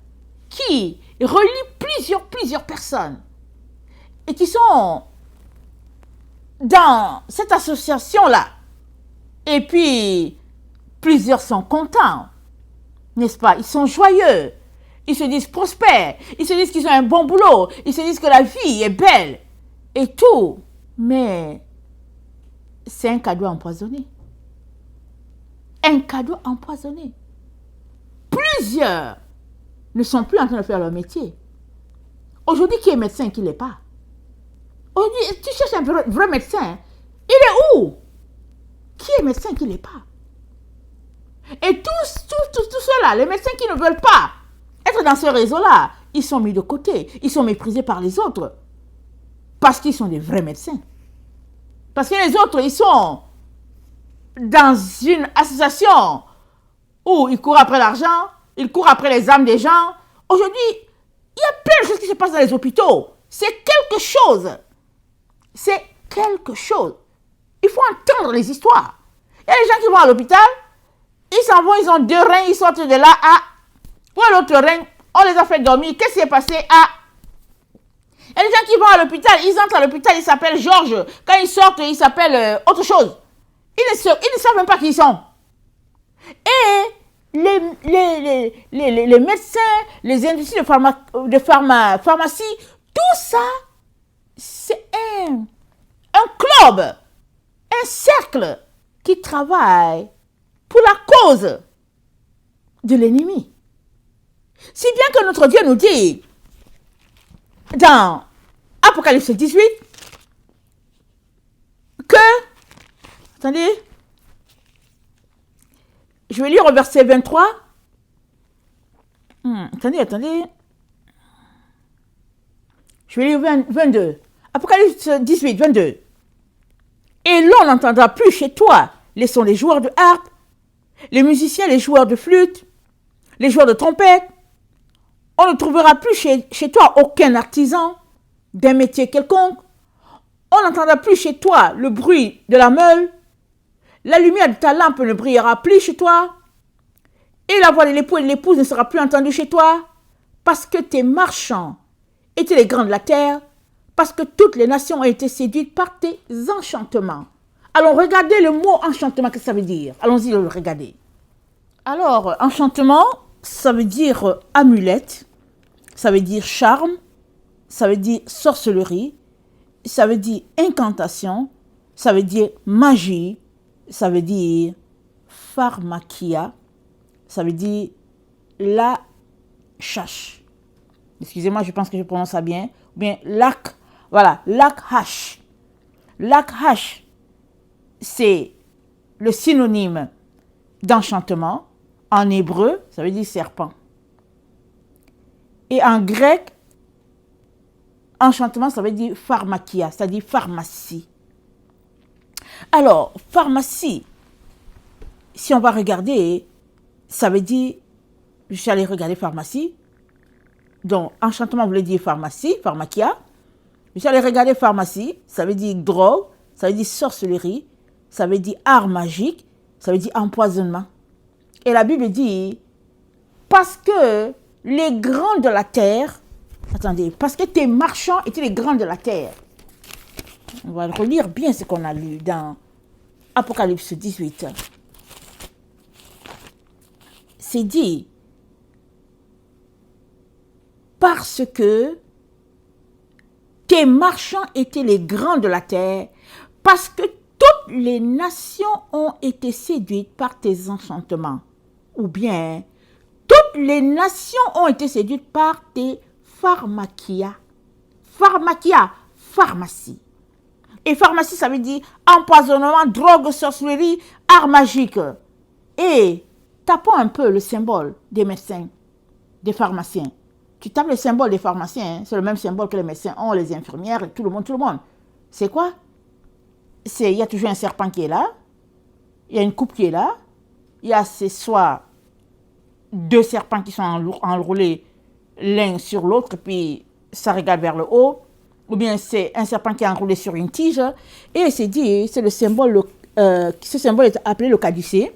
S1: qui relie plusieurs personnes et qui sont dans cette association-là. Et puis, plusieurs sont contents, n'est-ce pas? Ils sont joyeux, ils se disent prospères, ils se disent qu'ils ont un bon boulot, ils se disent que la vie est belle et tout. Mais c'est un cadeau empoisonné. Un cadeau empoisonné. Plusieurs ne sont plus en train de faire leur métier. Aujourd'hui, qui est médecin et qui ne l'est pas? Aujourd'hui, tu cherches un vrai médecin. Il est où? Qui est médecin et qui ne l'est pas? Et tous ceux-là, les médecins qui ne veulent pas être dans ce réseau-là, ils sont mis de côté. Ils sont méprisés par les autres. Parce qu'ils sont des vrais médecins. Parce que les autres, ils sont dans une association où ils courent après l'argent, ils courent après les âmes des gens. Aujourd'hui, il y a plein de choses qui se passent dans les hôpitaux. C'est quelque chose. C'est quelque chose. Il faut entendre les histoires. Il y a des gens qui vont à l'hôpital, ils s'en vont, ils ont 2 reins, ils sortent de là à... Où est l'autre rein? On les a fait dormir. Qu'est-ce qui est passé à... Il y a des gens qui vont à l'hôpital, ils entrent à l'hôpital, ils s'appellent Georges. Quand ils sortent, ils s'appellent autre chose. Ils ne savent même pas qui ils sont. Et les médecins, les industries de pharmacie, tout ça, c'est un club, un cercle qui travaille pour la cause de l'ennemi. Si bien que notre Dieu nous dit, dans Apocalypse 18, que, attendez, je vais lire au verset 23. Attendez. Je vais lire 22. Apocalypse 18, 22. Et l'on n'entendra plus chez toi les sons des joueurs de harpe, les musiciens, les joueurs de flûte, les joueurs de trompette. On ne trouvera plus chez toi aucun artisan d'un métier quelconque. On n'entendra plus chez toi le bruit de la meule. La lumière de ta lampe ne brillera plus chez toi. Et la voix de l'époux et de l'épouse ne sera plus entendue chez toi. Parce que tes marchands étaient les grands de la terre. Parce que toutes les nations ont été séduites par tes enchantements. Allons regarder le mot enchantement, qu'est-ce que ça veut dire? Allons-y le regarder. Alors, enchantement, ça veut dire amulette, ça veut dire charme, ça veut dire sorcellerie, ça veut dire incantation, ça veut dire magie, ça veut dire pharmakia, ça veut dire la chache. Excusez-moi, je pense que je prononce ça bien. Ou bien lac, voilà, lac hash. Lac hash, c'est le synonyme d'enchantement. En hébreu, ça veut dire serpent. Et en grec, enchantement, ça veut dire pharmakia, c'est-à-dire pharmacie. Alors, pharmacie, si on va regarder, ça veut dire, je suis allée regarder pharmacie. Donc, enchantement voulait dire pharmacie, pharmakia. Je suis allée regarder pharmacie, ça veut dire drogue, ça veut dire sorcellerie, ça veut dire art magique, ça veut dire empoisonnement. Et la Bible dit, parce que les grands de la terre, attendez, parce que tes marchands étaient les grands de la terre. On va relire bien ce qu'on a lu dans Apocalypse 18. C'est dit, parce que tes marchands étaient les grands de la terre, parce que toutes les nations ont été séduites par tes enchantements. Ou bien, toutes toutes les nations ont été séduites par tes pharmakia. Pharmakia, pharmacie. Et pharmacie, ça veut dire empoisonnement, drogue, sorcellerie, art magique. Et tapons un peu le symbole des médecins, des pharmaciens. Tu tapes le symbole des pharmaciens, hein, c'est le même symbole que les médecins ont, les infirmières, tout le monde, tout le monde. C'est quoi? Il y a toujours un serpent qui est là, il y a une coupe qui est là, il y a soit deux serpents qui sont enroulés l'un sur l'autre, puis ça regarde vers le haut, ou bien c'est un serpent qui est enroulé sur une tige, et c'est dit, c'est le symbole, ce symbole est appelé le caducée,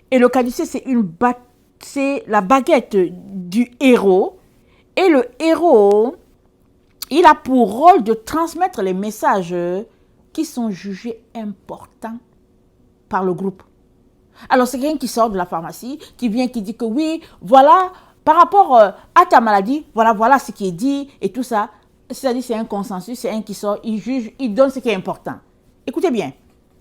S1: et le caducée c'est la baguette du héros, et le héros, il a pour rôle de transmettre les messages qui sont jugés importants par le groupe. Alors, c'est quelqu'un qui sort de la pharmacie, qui vient, qui dit que oui, voilà, par rapport à ta maladie, voilà ce qui est dit et tout ça. C'est-à-dire, c'est un consensus, c'est un qui sort, il juge, il donne ce qui est important. Écoutez bien.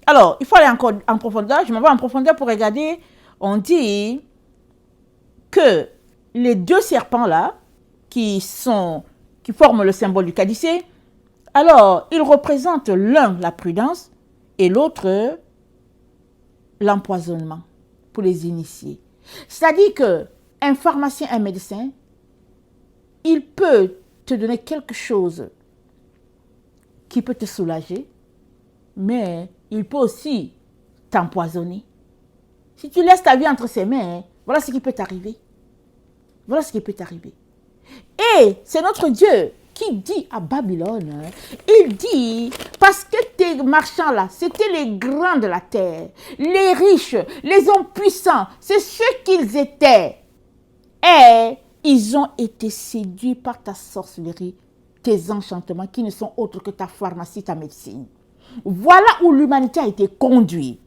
S1: Alors, il faut aller encore en profondeur. Je m'en vais en profondeur pour regarder. On dit que les deux serpents-là, qui forment le symbole du caducée, alors, ils représentent l'un la prudence et l'autre l'empoisonnement pour les initiés. C'est-à-dire qu'un pharmacien, un médecin, il peut te donner quelque chose qui peut te soulager, mais il peut aussi t'empoisonner. Si tu laisses ta vie entre ses mains, voilà ce qui peut t'arriver. Voilà ce qui peut t'arriver. Et c'est notre Dieu qui dit à Babylone, il dit, parce que tes marchands là, c'était les grands de la terre, les riches, les hommes puissants, c'est ceux qu'ils étaient. Et ils ont été séduits par ta sorcellerie, tes enchantements qui ne sont autres que ta pharmacie, ta médecine. Voilà où l'humanité a été conduite.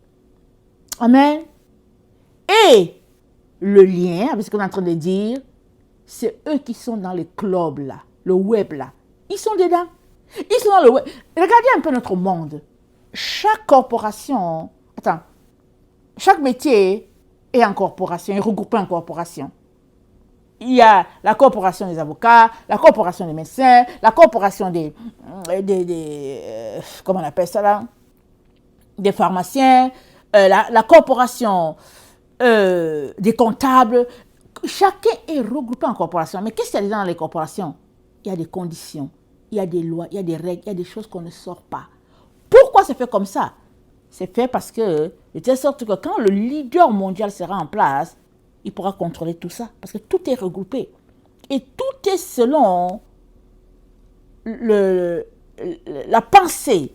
S1: Amen. Et le lien, avec ce qu'on est en train de dire, c'est eux qui sont dans les clubs là, le web là. Ils sont dedans. Ils sont dans le web. Regardez un peu notre monde. Chaque corporation, chaque métier est en corporation, est regroupé en corporation. Il y a la corporation des avocats, la corporation des médecins, la corporation comment on appelle ça là, des pharmaciens, la corporation des comptables. Chacun est regroupé en corporation. Mais qu'est-ce qu'il y a dans les corporations? Il y a des conditions, il y a des lois, il y a des règles, il y a des choses qu'on ne sort pas. Pourquoi c'est fait comme ça? C'est fait parce que, de telle sorte que quand le leader mondial sera en place, il pourra contrôler tout ça. Parce que tout est regroupé. Et tout est selon la pensée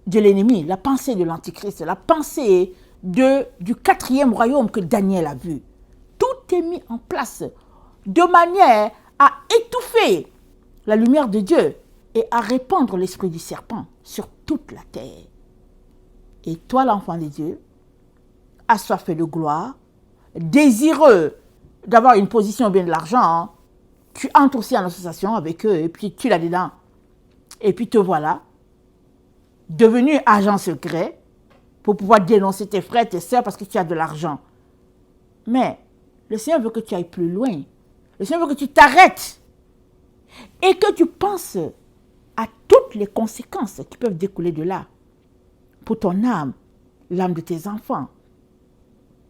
S1: de l'ennemi, la pensée de l'antichrist, la pensée du quatrième royaume que Daniel a vu. Tout est mis en place de manière à étouffer la lumière de Dieu et à répandre l'esprit du serpent sur toute la terre. Et toi, l'enfant de Dieu, assoiffé de gloire, désireux d'avoir une position ou bien de l'argent, tu entres aussi en association avec eux et puis tu l'as dedans. Et puis te voilà, devenu agent secret pour pouvoir dénoncer tes frères, tes sœurs parce que tu as de l'argent. Mais le Seigneur veut que tu ailles plus loin. Le Seigneur veut que tu t'arrêtes et que tu penses à toutes les conséquences qui peuvent découler de là pour ton âme, l'âme de tes enfants.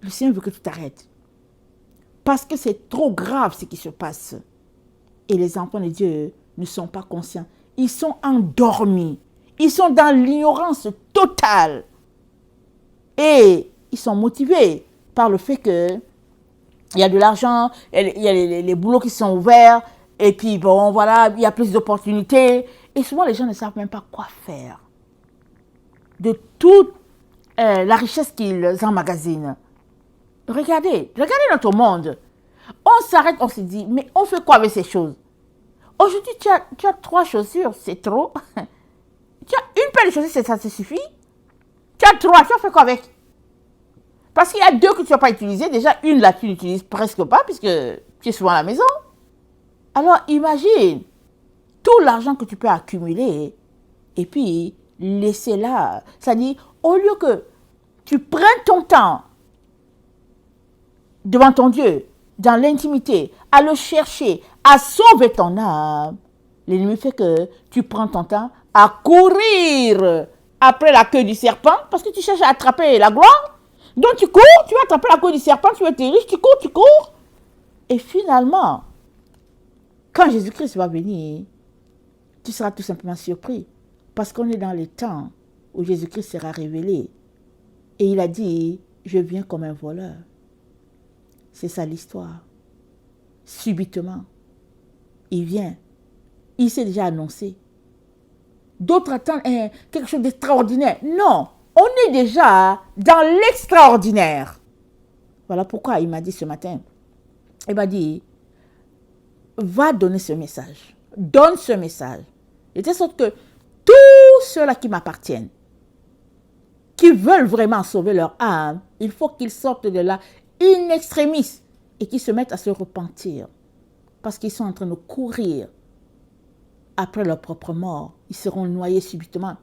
S1: Le Seigneur veut que tu t'arrêtes. Parce que c'est trop grave ce qui se passe. Et les enfants de Dieu ne sont pas conscients. Ils sont endormis. Ils sont dans l'ignorance totale. Et ils sont motivés par le fait que il y a de l'argent, il y a les boulots qui sont ouverts, et puis bon, voilà, il y a plus d'opportunités. Et souvent, les gens ne savent même pas quoi faire de toute la richesse qu'ils emmagasinent. Regardez notre monde. On s'arrête, on se dit, mais on fait quoi avec ces choses? Aujourd'hui, tu as 3 chaussures, c'est trop. Tu as une paire de chaussures, ça te suffit. Tu as 3, tu as fait quoi avec? Parce qu'il y a 2 que tu n'as pas utilisées. Déjà, une là, tu n'utilises presque pas, puisque tu es souvent à la maison. Alors, imagine tout l'argent que tu peux accumuler et puis laisser là. C'est-à-dire, au lieu que tu prennes ton temps devant ton Dieu dans l'intimité, à le chercher, à sauver ton âme, l'ennemi fait que tu prends ton temps à courir après la queue du serpent parce que tu cherches à attraper la gloire. Donc tu cours, tu vas attraper la queue du serpent, tu vas être riche, tu cours. Et finalement, quand Jésus-Christ va venir, tu seras tout simplement surpris parce qu'on est dans les temps où Jésus-Christ sera révélé. Et il a dit, je viens comme un voleur. C'est ça l'histoire. Subitement, il vient. Il s'est déjà annoncé. D'autres attendent quelque chose d'extraordinaire. Non, on est déjà dans l'extraordinaire. Voilà pourquoi il m'a dit ce matin, il m'a dit, va donner ce message. Donne ce message. De telle sorte que tous ceux-là qui m'appartiennent, qui veulent vraiment sauver leur âme, il faut qu'ils sortent de là in extremis et qu'ils se mettent à se repentir. Parce qu'ils sont en train de courir après leur propre mort. Ils seront noyés subitement.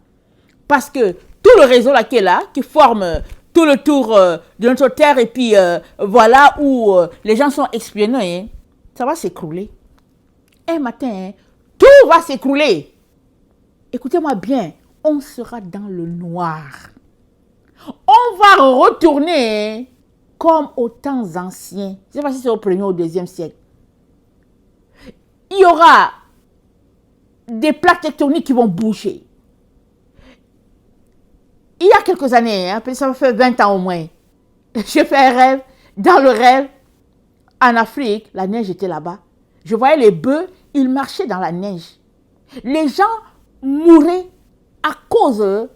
S1: Parce que tout le réseau là qui est là, qui forme tout le tour de notre terre, et puis voilà où les gens sont espionnés, ça va s'écrouler. Un matin, tout va s'écrouler. Écoutez-moi bien, on sera dans le noir. On va retourner comme aux temps anciens. Je ne sais pas si c'est au 1er ou au 2e siècle. Il y aura des plaques tectoniques qui vont bouger. Il y a quelques années, ça fait 20 ans au moins, j'ai fait un rêve. Dans le rêve, en Afrique, la neige était là-bas. Je voyais les bœufs, ils marchaient dans la neige. Les gens mouraient à cause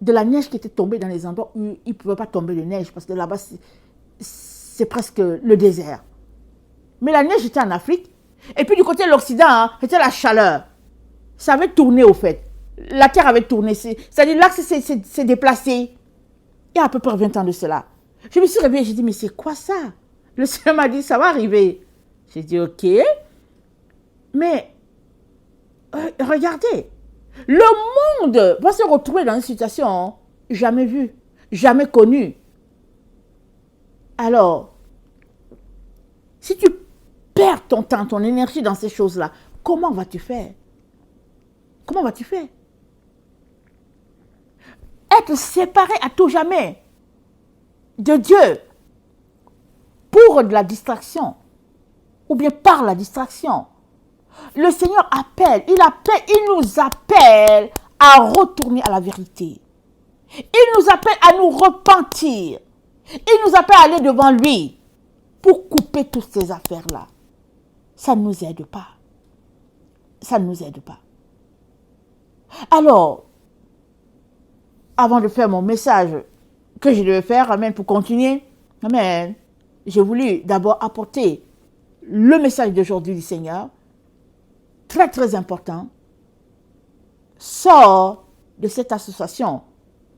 S1: de la neige qui était tombée dans les endroits où il ne pouvait pas tomber de neige, parce que là-bas, c'est presque le désert. Mais la neige était en Afrique. Et puis du côté de l'Occident, c'était la chaleur. Ça avait tourné au fait. La terre avait tourné. C'est-à-dire l'axe s'est déplacé. Il y a à peu près 20 ans de cela. Je me suis réveillée, j'ai dit, mais c'est quoi ça? Le Seigneur m'a dit, ça va arriver. J'ai dit, ok. Mais, regardez, le monde va se retrouver dans une situation jamais vue, jamais connue. Alors, si tu perds ton temps, ton énergie dans ces choses-là, comment vas-tu faire? Comment vas-tu faire? Être séparé à tout jamais de Dieu pour de la distraction ou bien par la distraction. Le Seigneur appelle, il nous appelle à retourner à la vérité. Il nous appelle à nous repentir. Il nous appelle à aller devant lui pour couper toutes ces affaires-là. Ça ne nous aide pas. Ça ne nous aide pas. Alors, avant de faire mon message que je devais faire, amen, pour continuer, amen, j'ai voulu d'abord apporter le message d'aujourd'hui du Seigneur, très très important, sort de cette association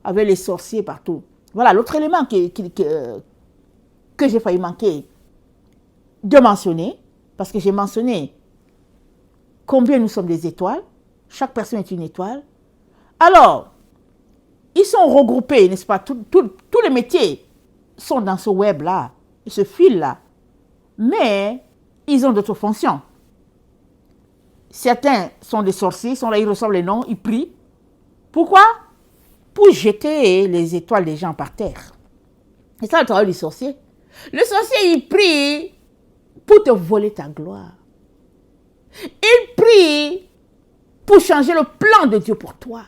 S1: avec les sorciers partout. Voilà l'autre élément que j'ai failli manquer de mentionner, parce que j'ai mentionné combien nous sommes des étoiles, chaque personne est une étoile. Alors, ils sont regroupés, n'est-ce pas, tous les métiers sont dans ce web-là, ce fil-là, mais ils ont d'autres fonctions. Certains sont des sorciers, ils sont là, ils reçoivent les noms, ils prient. Pourquoi? Pour jeter les étoiles des gens par terre. C'est ça le travail du sorcier. Le sorcier, il prie pour te voler ta gloire. Il prie pour changer le plan de Dieu pour toi.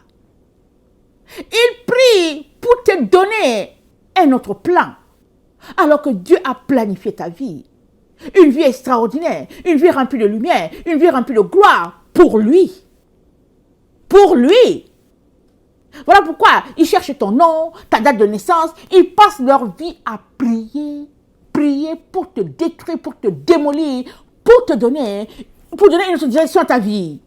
S1: Il prie pour te donner un autre plan. Alors que Dieu a planifié ta vie. Une vie extraordinaire, une vie remplie de lumière, une vie remplie de gloire pour lui. Pour lui. Voilà pourquoi ils cherchent ton nom, ta date de naissance. Ils passent leur vie à prier. Prier pour te détruire, pour te démolir, pour donner une autre direction à ta vie.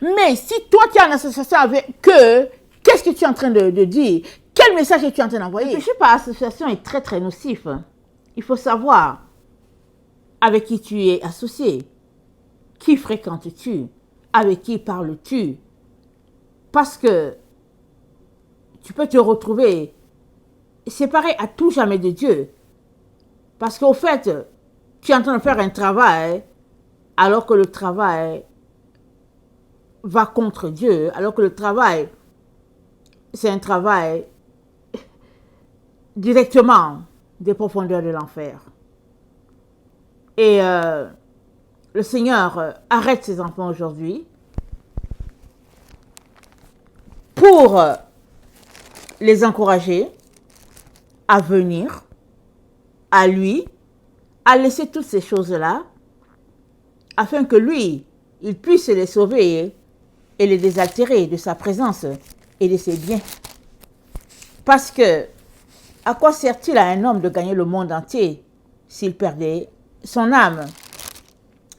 S1: Mais si toi tu es en association avec eux, qu'est-ce que tu es en train de dire? Quel message es-tu en train d'envoyer? Le péché par association est très très nocif. Il faut savoir avec qui tu es associé. Qui fréquentes-tu? Avec qui parles-tu? Parce que tu peux te retrouver séparé à tout jamais de Dieu. Parce qu'au fait, tu es en train de faire un travail alors que le travail va contre Dieu, alors que le travail, c'est un travail directement des profondeurs de l'enfer. Et le Seigneur arrête ses enfants aujourd'hui pour les encourager à venir à lui, à laisser toutes ces choses-là, afin que lui, il puisse les sauver et les désaltérer de sa présence et de ses biens. Parce que, à quoi sert-il à un homme de gagner le monde entier s'il perdait son âme?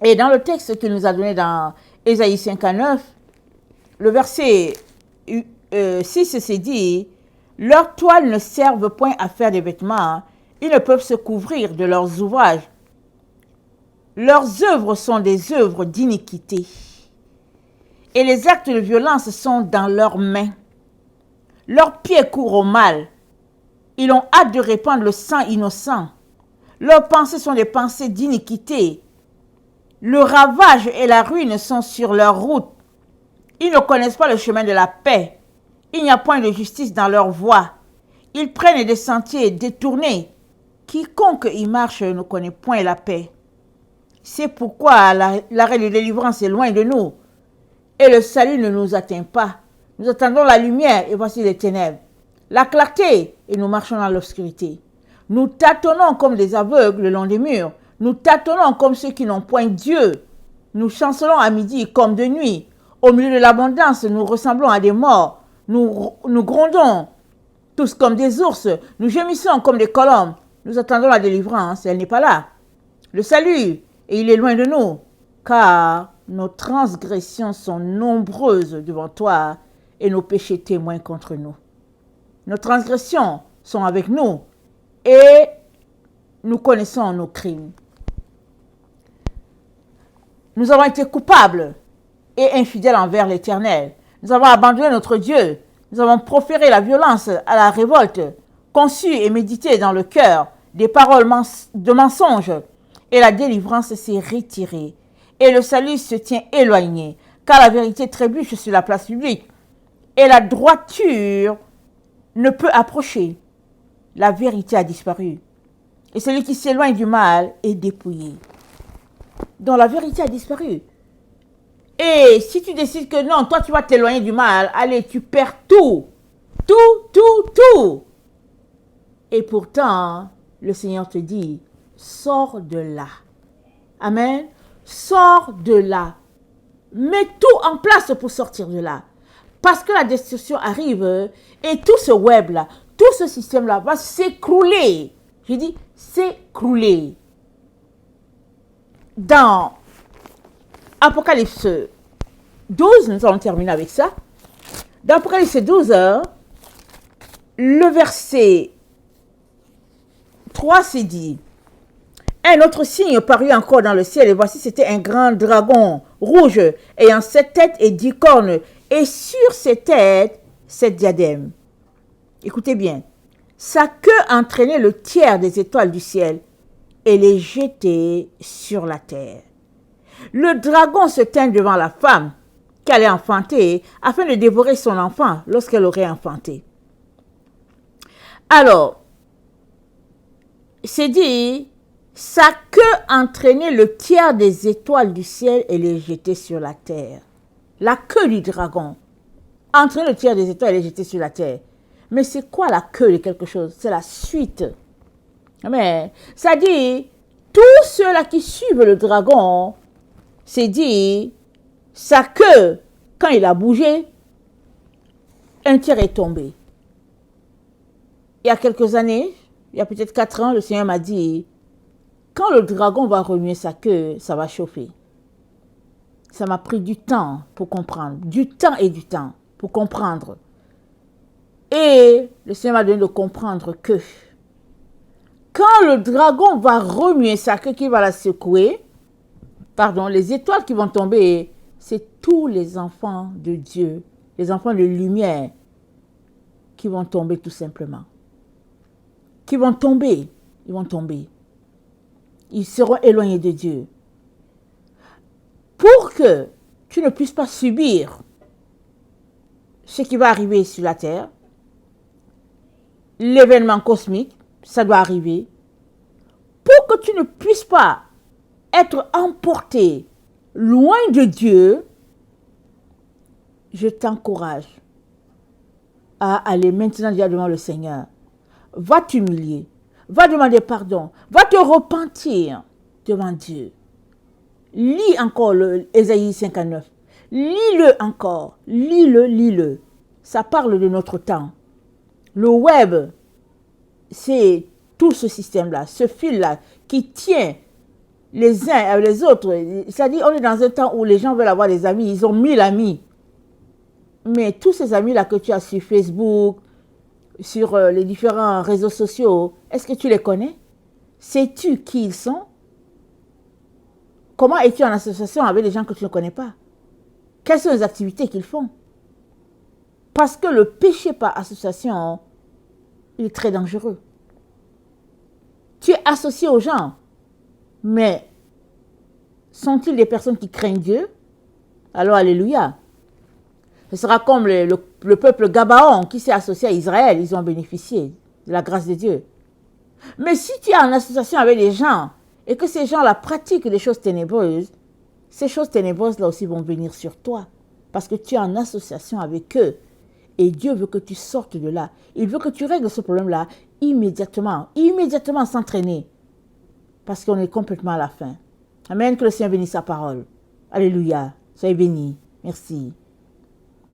S1: Et dans le texte qu'il nous a donné dans Ésaïe 59, le verset 6 s'est dit, « Leurs toiles ne servent point à faire des vêtements, ils ne peuvent se couvrir de leurs ouvrages. Leurs œuvres sont des œuvres d'iniquité, et les actes de violence sont dans leurs mains. Leurs pieds courent au mal, ils ont hâte de répandre le sang innocent. Leurs pensées sont des pensées d'iniquité. Le ravage et la ruine sont sur leur route. Ils ne connaissent pas le chemin de la paix. Il n'y a point de justice dans leur voie. Ils prennent des sentiers détournés. Quiconque y marche ne connaît point la paix. C'est pourquoi l'arrêt de délivrance est loin de nous. Et le salut ne nous atteint pas. Nous attendons la lumière et voici les ténèbres. La clarté et nous marchons dans l'obscurité. Nous tâtonnons comme des aveugles le long des murs. Nous tâtonnons comme ceux qui n'ont point Dieu. Nous chancelons à midi comme de nuit. Au milieu de l'abondance, nous ressemblons à des morts. Nous grondons tous comme des ours. Nous gémissons comme des colombes. Nous attendons la délivrance, elle n'est pas là. Le salut, et il est loin de nous. Car nos transgressions sont nombreuses devant toi et nos péchés témoignent contre nous. Nos transgressions sont avec nous et nous connaissons nos crimes. Nous avons été coupables et infidèles envers l'Éternel. Nous avons abandonné notre Dieu. Nous avons proféré la violence à la révolte, conçu et médité dans le cœur des paroles de mensonges. Et la délivrance s'est retirée. Et le salut se tient éloigné, car la vérité trébuche sur la place publique. Et la droiture ne peut approcher. La vérité a disparu. Et celui qui s'éloigne du mal est dépouillé. Donc la vérité a disparu. Et si tu décides que non, toi tu vas t'éloigner du mal, allez, tu perds tout. Tout. Et pourtant, le Seigneur te dit, sors de là. Amen. Sors de là. Mets tout en place pour sortir de là. Parce que la destruction arrive et tout ce web-là, tout ce système-là va s'écrouler. Je dis s'écrouler. Dans Apocalypse 12, nous allons terminer avec ça. Dans Apocalypse 12, le verset 3 c'est dit, un autre signe parut encore dans le ciel, et voici c'était un grand dragon rouge, ayant 7 têtes et 10 cornes, et sur ses têtes 7 diadèmes. Écoutez bien, sa queue entraînait le tiers des étoiles du ciel, et les jetait sur la terre. Le dragon se tint devant la femme, qui allait enfanter, afin de dévorer son enfant lorsqu'elle aurait enfanté. Alors, c'est dit, sa queue entraînait le tiers des étoiles du ciel et les jetait sur la terre. La queue du dragon entraînait le tiers des étoiles et les jetait sur la terre. Mais c'est quoi la queue de quelque chose? C'est la suite. Mais ça dit, tous ceux-là qui suivent le dragon, c'est dit, sa queue, quand il a bougé, un tiers est tombé. Il y a quelques années, il y a peut-être 4 ans, le Seigneur m'a dit, quand le dragon va remuer sa queue, ça va chauffer. Ça m'a pris du temps pour comprendre. Du temps pour comprendre. Et le Seigneur m'a donné de comprendre que quand le dragon va remuer sa queue, qui va la secouer, les étoiles qui vont tomber, c'est tous les enfants de Dieu, les enfants de lumière, qui vont tomber tout simplement. Ils vont tomber. Ils seront éloignés de Dieu. Pour que tu ne puisses pas subir ce qui va arriver sur la terre, l'événement cosmique, ça doit arriver. Pour que tu ne puisses pas être emporté loin de Dieu, je t'encourage à aller maintenant déjà devant le Seigneur. Va t'humilier, va demander pardon, va te repentir devant Dieu. Lis encore Ésaïe 59. Lis-le encore. Lis-le. Ça parle de notre temps. Le web, c'est tout ce système-là, ce fil-là qui tient les uns avec les autres. C'est-à-dire, on est dans un temps où les gens veulent avoir des amis. Ils ont 1000 amis. Mais tous ces amis-là que tu as sur Facebook, sur les différents réseaux sociaux, est-ce que tu les connais? Sais-tu qui ils sont? Comment es-tu en association avec des gens que tu ne connais pas? Quelles sont les activités qu'ils font? Parce que le péché par association, il est très dangereux. Tu es associé aux gens, mais sont-ils des personnes qui craignent Dieu? Alors, alléluia. Ce sera comme le peuple Gabaon qui s'est associé à Israël. Ils ont bénéficié de la grâce de Dieu. Mais si tu es en association avec des gens et que ces gens-là pratiquent des choses ténébreuses, ces choses ténébreuses-là aussi vont venir sur toi. Parce que tu es en association avec eux. Et Dieu veut que tu sortes de là. Il veut que tu règles ce problème-là immédiatement. Immédiatement sans traîner. Parce qu'on est complètement à la fin. Amen. Que le Seigneur bénisse sa parole. Alléluia. Soyez bénis. Merci.